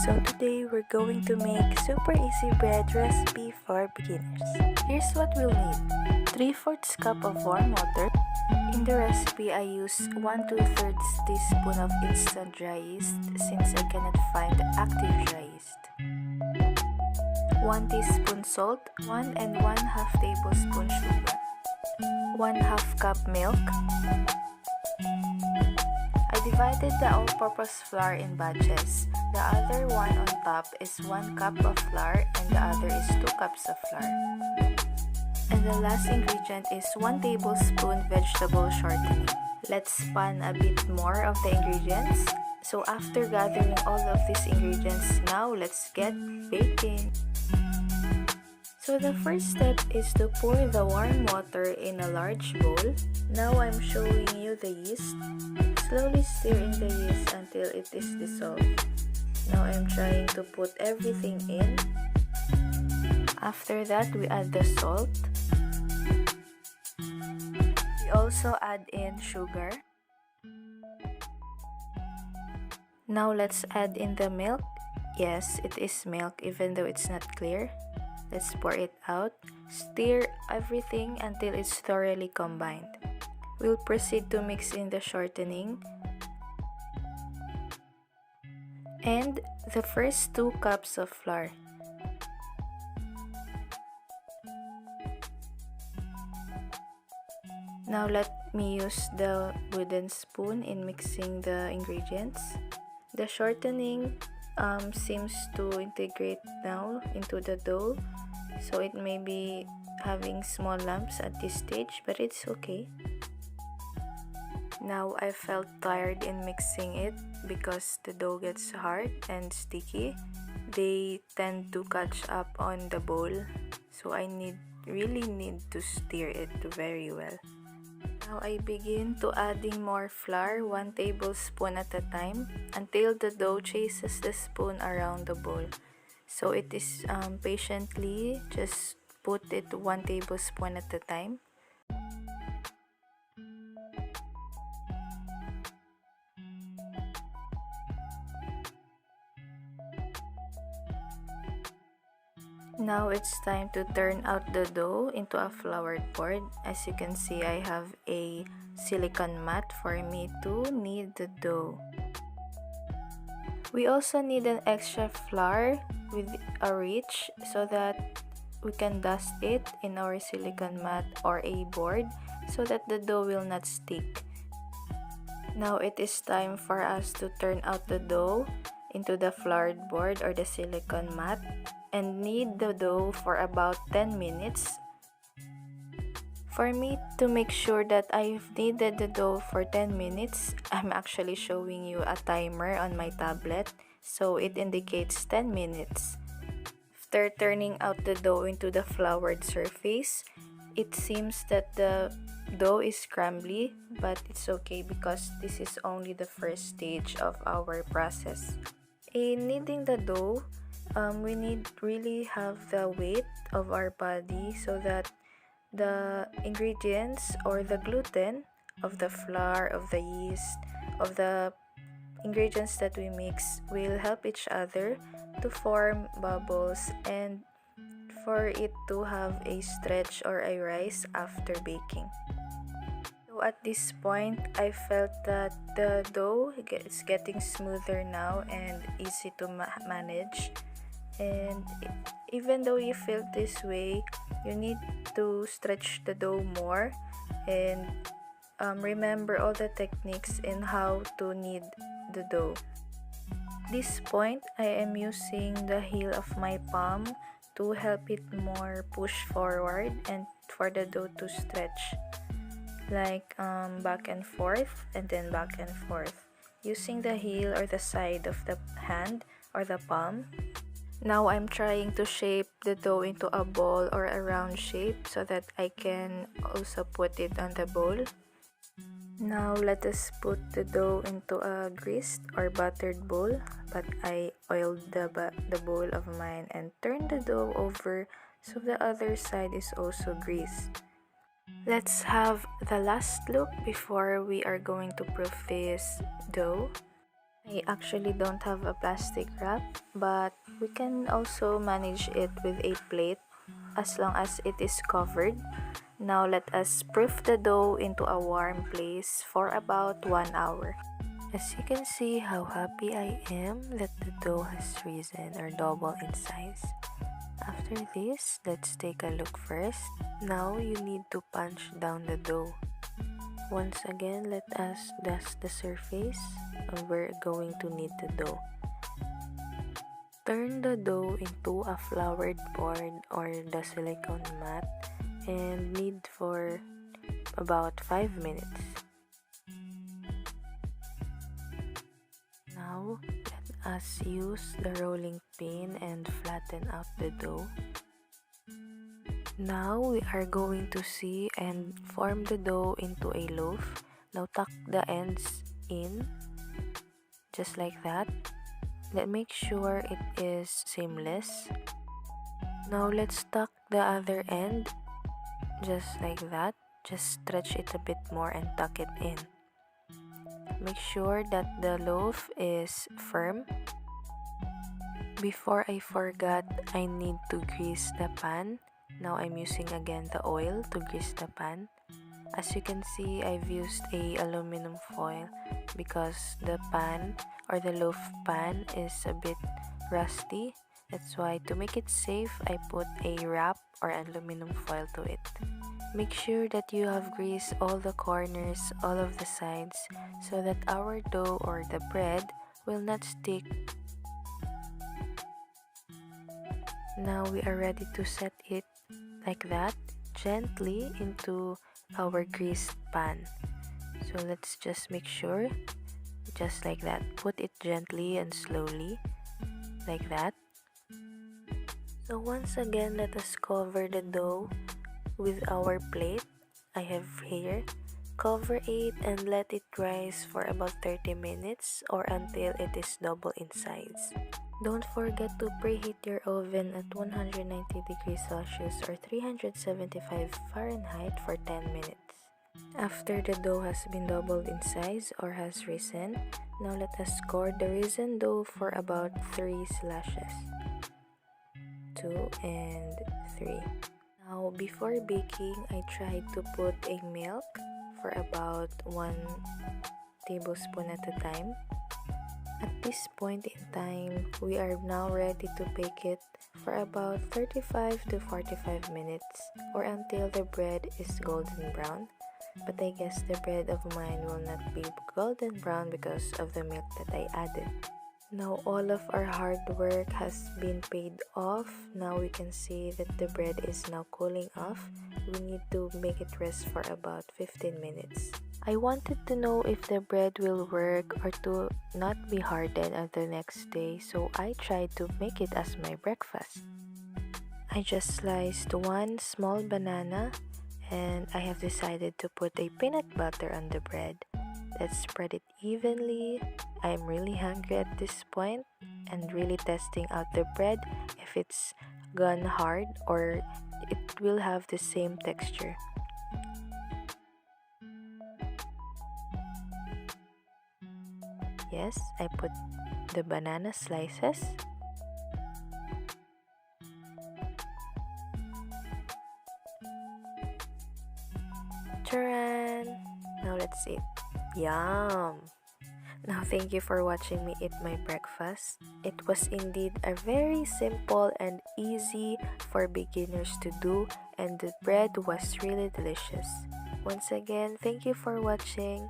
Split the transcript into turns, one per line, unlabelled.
So today we're going to make super easy bread recipe for beginners. Here's what we'll need. 3/4 cup of warm water. In the recipe I use 1/2 teaspoon of instant dry yeast since I cannot find the active dry yeast. 1 teaspoon salt, 1 and 1/2 tablespoon sugar. 1/2 cup milk. I divided the all-purpose flour in batches. The other one on top is 1 cup of flour and the other is 2 cups of flour. And the last ingredient is 1 tablespoon vegetable shortening. Let's pan a bit more of the ingredients. So after gathering all of these ingredients, now let's get baking. So the first step is to pour the warm water in a large bowl. Now I'm showing you the yeast. Slowly stir in the yeast until it is dissolved. Now I'm trying to put everything in. After that, we add the salt. We also add in sugar. Now let's add in the milk. Yes, it is milk even though it's not clear. Let's pour it out. Stir everything until it's thoroughly combined. We'll proceed to mix in the shortening and the first 2 cups of flour. Now let me use the wooden spoon in mixing the ingredients. The shortening seems to integrate now into the dough, so it may be having small lumps at this stage, but it's okay. Now I felt tired in mixing it because the dough gets hard and sticky. They tend to catch up on the bowl, so I really need to stir it very well. Now I begin to adding more flour, 1 tablespoon at a time, until the dough chases the spoon around the bowl. So it is patiently just put it 1 tablespoon at a time. Now it's time to turn out the dough into a floured board. As you can see, I have a silicone mat for me to knead the dough. We also need an extra flour with a ridge so that we can dust it in our silicone mat or a board so that the dough will not stick. Now it is time for us to turn out the dough into the floured board or the silicone mat and knead the dough for about 10 minutes. For me to make sure that I've kneaded the dough for 10 minutes, I'm actually showing you a timer on my tablet, so it indicates 10 minutes. After turning out the dough into the floured surface, it seems that the dough is crumbly, but it's okay because this is only the first stage of our process. In kneading the dough, we need really have the weight of our body so that the ingredients or the gluten of the flour, of the yeast, of the ingredients that we mix will help each other to form bubbles and for it to have a stretch or a rise after baking. So at this point, I felt that the dough is getting smoother now and easy to manage. And even though you feel this way, you need to stretch the dough more and remember all the techniques in how to knead the dough. At this point, I am using the heel of my palm to help it more push forward and for the dough to stretch, like back and forth and then back and forth, using the heel or the side of the hand or the palm. Now I'm trying to shape the dough into a ball or a round shape so that I can also put it on the bowl. Now let us put the dough into a greased or buttered bowl, but I oiled the bowl of mine and turned the dough over so the other side is also greased. Let's have the last look before we are going to proof this dough. I actually don't have a plastic wrap, but we can also manage it with a plate as long as it is covered. Now let us proof the dough into a warm place for about 1 hour. As you can see how happy I am that the dough has risen or doubled in size. After this, let's take a look first. Now you need to punch down the dough. Once again, let us dust the surface and we're going to knead the dough. Turn the dough into a floured board or the silicone mat and knead for about 5 minutes. Now, let us use the rolling pin and flatten out the dough. Now we are going to see and form the dough into a loaf. Now tuck the ends in, just like that. Make sure it is seamless. Now let's tuck the other end, just like that. Just stretch it a bit more and tuck it in. Make sure that the loaf is firm. Before I forgot, I need to grease the pan. Now I'm using again the oil to grease the pan. As you can see, I've used a aluminum foil because the pan or the loaf pan is a bit rusty. That's why to make it safe, I put a wrap or aluminum foil to it. Make sure that you have greased all the corners, all of the sides, so that our dough or the bread will not stick. Now we are ready to set it like that, gently into our greased pan. So let's just make sure, just like that. Put it gently and slowly, like that. So once again, let us cover the dough with our plate. I have here. Cover it and let it rise for about 30 minutes or until it is double in size. Don't forget to preheat your oven at 190 degrees Celsius or 375 Fahrenheit for 10 minutes. After the dough has been doubled in size or has risen, now let us score the risen dough for about 3 slashes. 2 and 3. Now before baking, I tried to put a milk for about 1 tablespoon at a time. At this point in time, we are now ready to bake it for about 35 to 45 minutes or until the bread is golden brown. But I guess the bread of mine will not be golden brown because of the milk that I added. Now all of our hard work has been paid off. Now we can see that the bread is now cooling off. We need to make it rest for about 15 minutes. I wanted to know if the bread will work or to not be hardened on the next day, so I tried to make it as my breakfast. I just sliced 1 small banana and I have decided to put a peanut butter on the bread. Let's spread it evenly. I'm really hungry at this point and really testing out the bread if it's gone hard or it will have the same texture. Yes, I put the banana slices. Taran! Now let's eat. Yum! Now thank you for watching me eat my breakfast. It was indeed a very simple and easy for beginners to do, and the bread was really delicious. Once again, thank you for watching.